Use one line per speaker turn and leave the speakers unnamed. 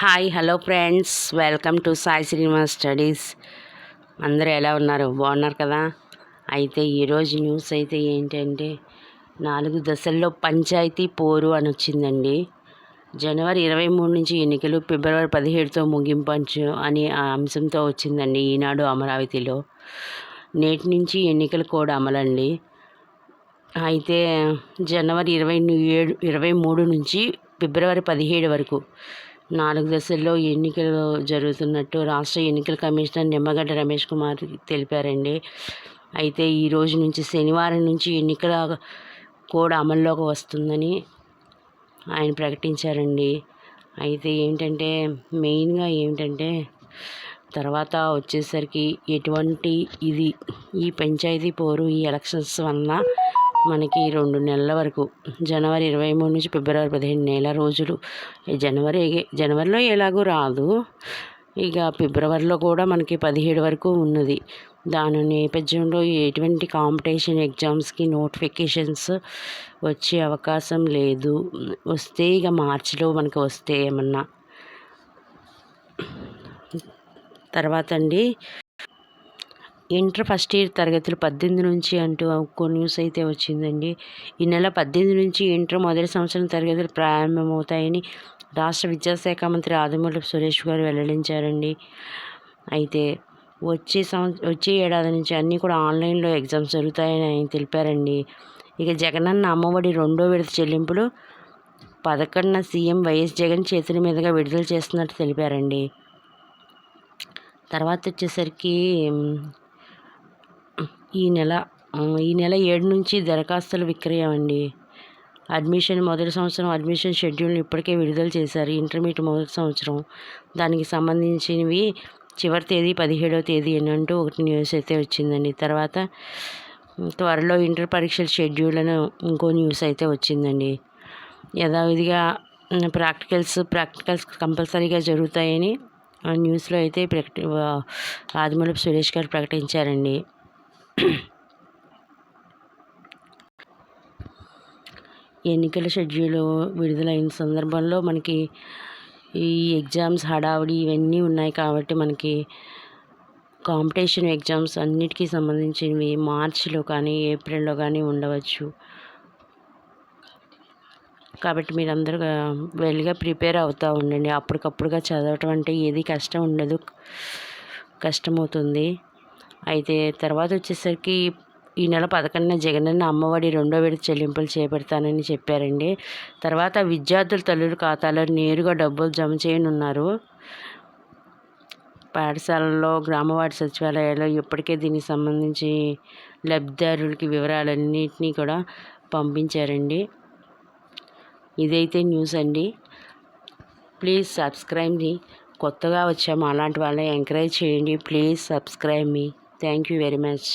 Hi hello friends, welcome to Sai Srinivas studies. అందరూ ఎలా ఉన్నారు? బాగున్నారు కదా? అయితే ఈరోజు న్యూస్ అయితే ఏంటంటే 4 దశల్లో పంచాయతీ పోరు అని వచ్చిందండి. జనవరి 23 నుంచి ఎన్నికలు, ఫిబ్రవరి 17తో ముగింపంచు అని ఆ అంశంతో వచ్చిందండి ఈనాడు అమరావతిలో. నేటి నుంచి ఎన్నికలు కూడా అమలండి. అయితే జనవరి 23 నుంచి ఫిబ్రవరి 17 వరకు 4 దశల్లో ఎన్నికలు జరుగుతున్నట్టు రాష్ట్ర ఎన్నికల కమిషనర్ నిమ్మగడ్డ రమేష్ కుమార్ తెలిపారండి. అయితే ఈ రోజు నుంచి శనివారం నుంచి ఎన్నికల కోడ్ అమల్లోకి వస్తుందని ఆయన ప్రకటించారండి. అయితే ఏంటంటే మెయిన్గా తర్వాత వచ్చేసరికి ఎటువంటి ఈ పంచాయతీ పోరు ఈ ఎలక్షన్స్ వలన మనకి 2 నెలల వరకు జనవరి 23 నుంచి ఫిబ్రవరి 15 నెల రోజులు. జనవరిలో ఎలాగో రాదు, ఇక ఫిబ్రవరిలో కూడా మనకి 17 వరకు ఉన్నది. దాని నేపథ్యంలో ఎటువంటి కాంపిటీషన్ ఎగ్జామ్స్కి నోటిఫికేషన్స్ వచ్చే అవకాశం లేదు. వస్తే ఇక మార్చిలో మనకి వస్తే ఏమన్నా. తర్వాత అండి ఇంటర్ ఫస్ట్ ఇయర్ తరగతులు 18 నుంచి అంటూ ఒక్కో న్యూస్ అయితే వచ్చిందండి. ఈ నెల 18 నుంచి ఇంటర్ మొదటి సంవత్సరం తరగతులు ప్రారంభమవుతాయని రాష్ట్ర విద్యాశాఖ మంత్రి ఆదిమూలపు సురేష్ గారు వెల్లడించారండి. అయితే వచ్చే ఏడాది నుంచి అన్నీ కూడా ఆన్లైన్లో ఎగ్జామ్స్ జరుగుతాయని ఆయన తెలిపారండి. ఇక జగనన్న అమ్మఒడి 2వ విడత చెల్లింపులు 11న సీఎం వైఎస్ జగన్ చేతుల మీదుగా విడుదల చేస్తున్నట్టు తెలిపారండి. తర్వాత వచ్చేసరికి ఈ నెల 7 నుంచి దరఖాస్తుల విక్రయం అండి. మొదటి సంవత్సరం అడ్మిషన్ షెడ్యూల్ని ఇప్పటికే విడుదల చేశారు. ఇంటర్మీడియట్ మొదటి సంవత్సరం దానికి సంబంధించినవి చివరి తేదీ 17వ తేదీ అని అంటూ ఒకటి న్యూస్ అయితే వచ్చిందండి. తర్వాత త్వరలో ఇంటర్ పరీక్షల షెడ్యూల్ అని ఇంకో న్యూస్ అయితే వచ్చిందండి. యథావిధిగా ప్రాక్టికల్స్ కంపల్సరీగా జరుగుతాయని ఆ న్యూస్లో అయితే ఆదిమూలపు సురేష్ గారు ప్రకటించారండి. ఎన్నికల షెడ్యూల్ విడుదలైన సందర్భంలో మనకి ఈ ఎగ్జామ్స్ హడావుడి ఇవన్నీ ఉన్నాయి కాబట్టి మనకి కాంపిటీషన్ ఎగ్జామ్స్ అన్నిటికీ సంబంధించినవి మార్చిలో కానీ ఏప్రిల్లో కానీ ఉండవచ్చు. కాబట్టి మీరందరూ వెల్గా ప్రిపేర్ అవుతూ ఉండండి. అప్పటికప్పుడుగా చదవటం అంటే ఏది కష్టం ఉండదు, కష్టమవుతుంది. అయితే తర్వాత వచ్చేసరికి ఈ నెల 11న జగనన్న అమ్మఒడి 2వ విడత చెల్లింపులు చేపడతానని చెప్పారండి. తర్వాత విద్యార్థుల తల్లుల ఖాతాలో నేరుగా డబ్బులు జమ చేయనున్నారు. పాఠశాలల్లో, గ్రామవార్డు సచివాలయాల్లో ఇప్పటికే దీనికి సంబంధించి లబ్ధిదారులకి వివరాలన్నింటినీ కూడా పంపించారండి. ఇదైతే న్యూస్ అండి. ప్లీజ్ సబ్స్క్రైబ్ మీ. కొత్తగా వచ్చాము అలాంటి వాళ్ళని ఎంకరేజ్ చేయండి. Please subscribe me. Thank you very much.